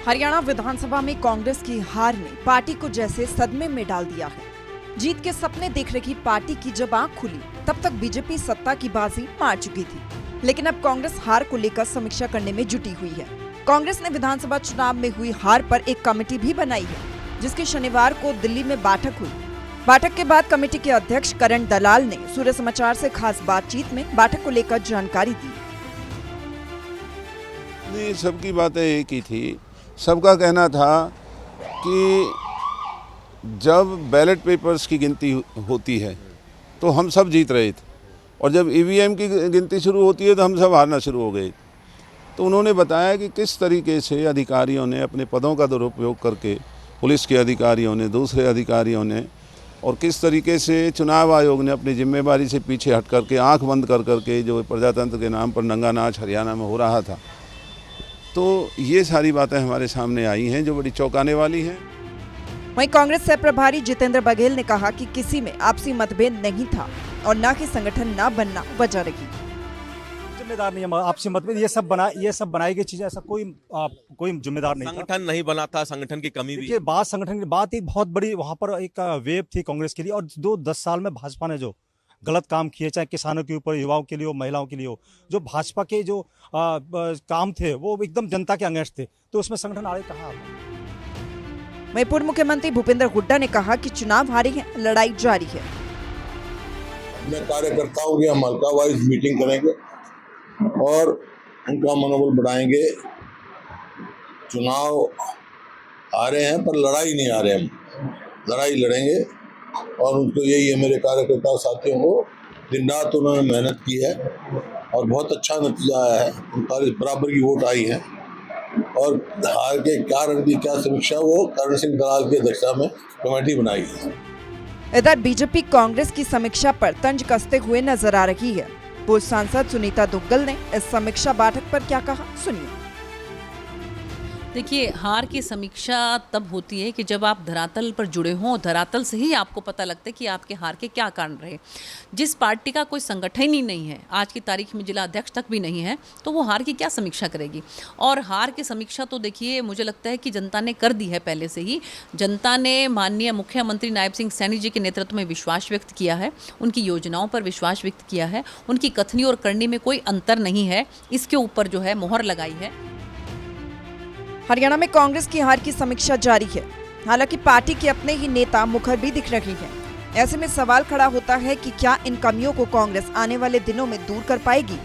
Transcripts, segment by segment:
हरियाणा विधानसभा में कांग्रेस की हार ने पार्टी को जैसे सदमे में डाल दिया है। जीत के सपने देख रही पार्टी की जब आंख खुली तब तक बीजेपी सत्ता की बाजी मार चुकी थी, लेकिन अब कांग्रेस हार को लेकर समीक्षा करने में जुटी हुई है। कांग्रेस ने विधानसभा चुनाव में हुई हार पर एक कमेटी भी बनाई है, जिसकी शनिवार को दिल्ली में बैठक हुई। बैठक के बाद कमेटी के अध्यक्ष करण दलाल ने सूर्य समाचार से खास बातचीत में बैठक को लेकर जानकारी दी। नहीं, सबकी बातें एक ही थी। सबका कहना था कि जब बैलेट पेपर्स की गिनती होती है तो हम सब जीत रहे थे, और जब ईवीएम की गिनती शुरू होती है तो हम सब हारना शुरू हो गए। तो उन्होंने बताया कि किस तरीके से अधिकारियों ने अपने पदों का दुरुपयोग करके, पुलिस के अधिकारियों ने, दूसरे अधिकारियों ने, और किस तरीके से चुनाव आयोग ने अपनी जिम्मेदारी से पीछे हट करके, आंख बंद कर करके जो प्रजातंत्र के नाम पर नंगा नाच हरियाणा में हो रहा था, तो ये सारी बातें हमारे सामने आई हैं जो बड़ी चौंकाने वाली हैं। वहीं कांग्रेस सह प्रभारी जितेंद्र बघेल ने कहा कि किसी में आपसी मतभेद नहीं था और न कि संगठन न बनना वजह रही। जिम्मेदार नहीं है आपसी मतभेद, ये सब बनाई गई चीजें, ऐसा कोई जिम्मेदार नहीं था। संगठन नहीं बना था, संगठन की कमी भी। ये बात संगठन की बात एक बहुत बड़ी वहां पर एक वेव थी कांग्रेस के लिए, और 10 साल में भाजपा ने जो गलत काम किए, चाहे किसानों के ऊपर, युवाओं के लिए हो, महिलाओं के लिए हो, जो भाजपा के जो काम थे वो एकदम जनता के अगेंस्ट थे, तो उसमें संगठन आगे कहाँ। वहीं पूर्व मुख्यमंत्री भूपेंद्र हुड्डा ने कहा कि चुनाव हारी है, लड़ाई जारी है। अपने कार्यकर्ताओं की हम हल्का वाइज मीटिंग करेंगे और उनका मनोबल बढ़ाएंगे। चुनाव आ रहे हैं पर लड़ाई नहीं आ रहे, हम लड़ाई लड़ेंगे, और उनको यही है, मेरे कार्यकर्ता साथियों को दिन रात उन्होंने मेहनत की है और बहुत अच्छा नतीजा आया है। 39 बराबर की वोट आई है, और हार के कारण की क्या समीक्षा वो करण सिंह दलाल की अध्यक्षता में कमेटी बनाई है। इधर बीजेपी कांग्रेस की समीक्षा पर तंज कसते हुए नजर आ रही है। पूर्व सांसद सुनीता दुग्गल ने इस समीक्षा बैठक पर क्या कहा, सुनिए। देखिए, हार की समीक्षा तब होती है कि जब आप धरातल पर जुड़े हों, धरातल से ही आपको पता लगता है कि आपके हार के क्या कारण रहे। जिस पार्टी का कोई संगठन ही नहीं है, आज की तारीख में जिला अध्यक्ष तक भी नहीं है, तो वो हार की क्या समीक्षा करेगी। और हार की समीक्षा तो देखिए, मुझे लगता है कि जनता ने कर दी है पहले से ही। जनता ने माननीय मुख्यमंत्री नायब सिंह सैनी जी के नेतृत्व में विश्वास व्यक्त किया है, उनकी योजनाओं पर विश्वास व्यक्त किया है, उनकी कथनी और करनी में कोई अंतर नहीं है, इसके ऊपर जो है मोहर लगाई है। हरियाणा में कांग्रेस की हार की समीक्षा जारी है। हालांकि पार्टी के अपने ही नेता मुखर भी दिख रही हैं। ऐसे में सवाल खड़ा होता है कि क्या इन कमियों को कांग्रेस आने वाले दिनों में दूर कर पाएगी।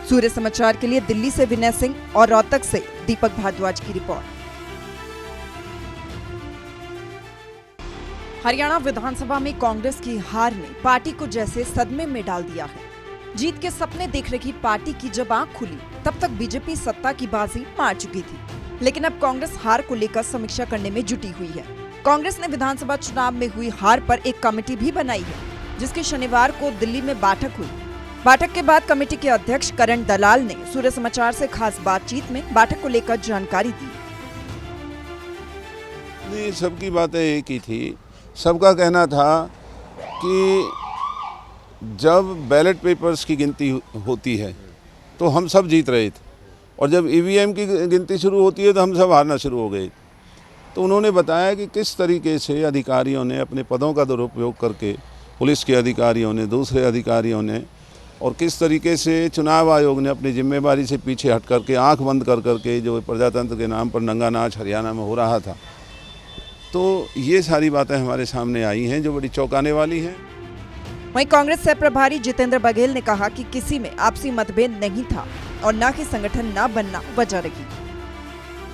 सूर्य समाचार के लिए दिल्ली से विनय सिंह और रोहतक से दीपक भारद्वाज की रिपोर्ट। हरियाणा विधानसभा में कांग्रेस की हार ने पार्टी को जैसे सदमे में डाल दिया है। जीत के सपने देख रही पार्टी की जब आंख खुली तब तक बीजेपी सत्ता की बाजी मार चुकी थी, लेकिन अब कांग्रेस हार को लेकर समीक्षा करने में जुटी हुई है। कांग्रेस ने विधानसभा चुनाव में हुई हार पर एक कमेटी भी बनाई है, जिसकी शनिवार को दिल्ली में बैठक हुई। बैठक के बाद कमेटी के अध्यक्ष करण दलाल ने सूर्य समाचार से खास बातचीत में बैठक को लेकर जानकारी दी। नहीं, सबकी बातें एक ही थी। सबका कहना था कि जब बैलेट पेपर्स की गिनती होती है तो हम सब जीत रहे थे, और जब ईवीएम की गिनती शुरू होती है तो हम सब हारना शुरू हो गए। तो उन्होंने बताया कि किस तरीके से अधिकारियों ने अपने पदों का दुरुपयोग करके, पुलिस के अधिकारियों ने, दूसरे अधिकारियों ने, और किस तरीके से चुनाव आयोग ने अपनी जिम्मेदारी से पीछे हट करके, आंख बंद कर करके जो प्रजातंत्र के नाम पर नंगा नाच हरियाणा में हो रहा था, तो ये सारी बातें हमारे सामने आई हैं जो बड़ी चौंकाने वाली हैं। वहीं कांग्रेस सह प्रभारी जितेंद्र बघेल ने कहा कि किसी में आपसी मतभेद नहीं था और न कि संगठन न बनना वजह रही।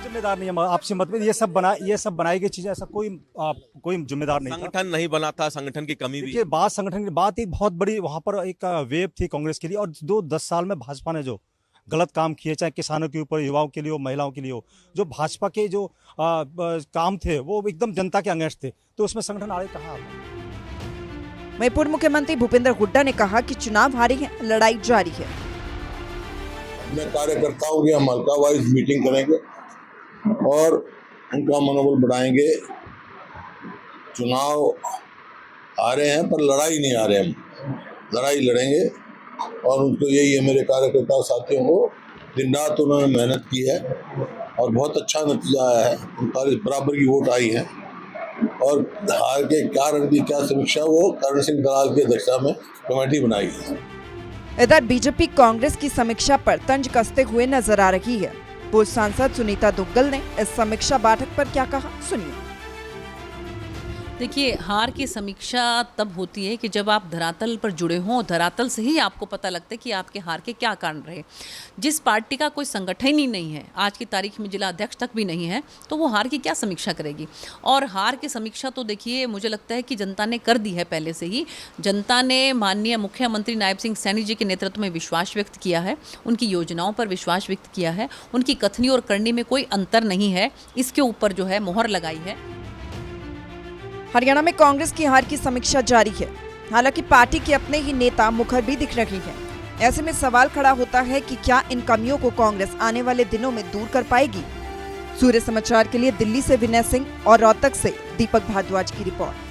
जिम्मेदार नहीं है आपसी मतभेद, ये सब बनाई गई चीजें, ऐसा कोई जिम्मेदार नहीं था। संगठन नहीं बना था, संगठन की कमी भी। ये बात संगठन की बात एक बहुत बड़ी वहां पर एक वेव थी कांग्रेस के लिए, और 10 साल में भाजपा ने जो गलत काम किए, चाहे किसानों के ऊपर, युवाओं के लिए हो, महिलाओं के लिए हो, जो भाजपा के जो काम थे वो एकदम जनता के अगेंस्ट थे, तो उसमें संगठन आगे कहाँ। वहीं पूर्व मुख्यमंत्री भूपेंद्र हुड्डा ने कहा कि चुनाव हारी है, लड़ाई जारी है। अपने कार्यकर्ताओं की हम हल्का वाइज मीटिंग करेंगे और उनका मनोबल बढ़ाएंगे। चुनाव आ रहे हैं पर लड़ाई नहीं आ रहे, हम लड़ाई लड़ेंगे, और उनको यही है, मेरे कार्यकर्ता साथियों को दिन रात उन्होंने मेहनत की है और बहुत अच्छा नतीजा आया है। 39 बराबर की वोट आई है और हार के कारण की क्या समीक्षा वो करण सिंह दलाल की अध्यक्षता में कमेटी बनाई है। इधर बीजेपी कांग्रेस की समीक्षा पर तंज कसते हुए नजर आ रही है। पूर्व सांसद सुनीता दुग्गल ने इस समीक्षा बैठक पर क्या कहा, सुनिए। देखिए, हार की समीक्षा तब होती है कि जब आप धरातल पर जुड़े हों, धरातल से ही आपको पता लगता है कि आपके हार के क्या कारण रहे। जिस पार्टी का कोई संगठन ही नहीं है, आज की तारीख में जिला अध्यक्ष तक भी नहीं है, तो वो हार की क्या समीक्षा करेगी। और हार की समीक्षा तो देखिए, मुझे लगता है कि जनता ने कर दी है पहले से ही। जनता ने माननीय मुख्यमंत्री नायब सिंह सैनी जी के नेतृत्व में विश्वास व्यक्त किया है, उनकी योजनाओं पर विश्वास व्यक्त किया है, उनकी कथनी और करनी में कोई अंतर नहीं है, इसके ऊपर जो है मोहर लगाई है। हरियाणा में कांग्रेस की हार की समीक्षा जारी है। हालांकि पार्टी के अपने ही नेता मुखर भी दिख रही हैं। ऐसे में सवाल खड़ा होता है कि क्या इन कमियों को कांग्रेस आने वाले दिनों में दूर कर पाएगी। सूर्य समाचार के लिए दिल्ली से विनय सिंह और रोहतक से दीपक भारद्वाज की रिपोर्ट।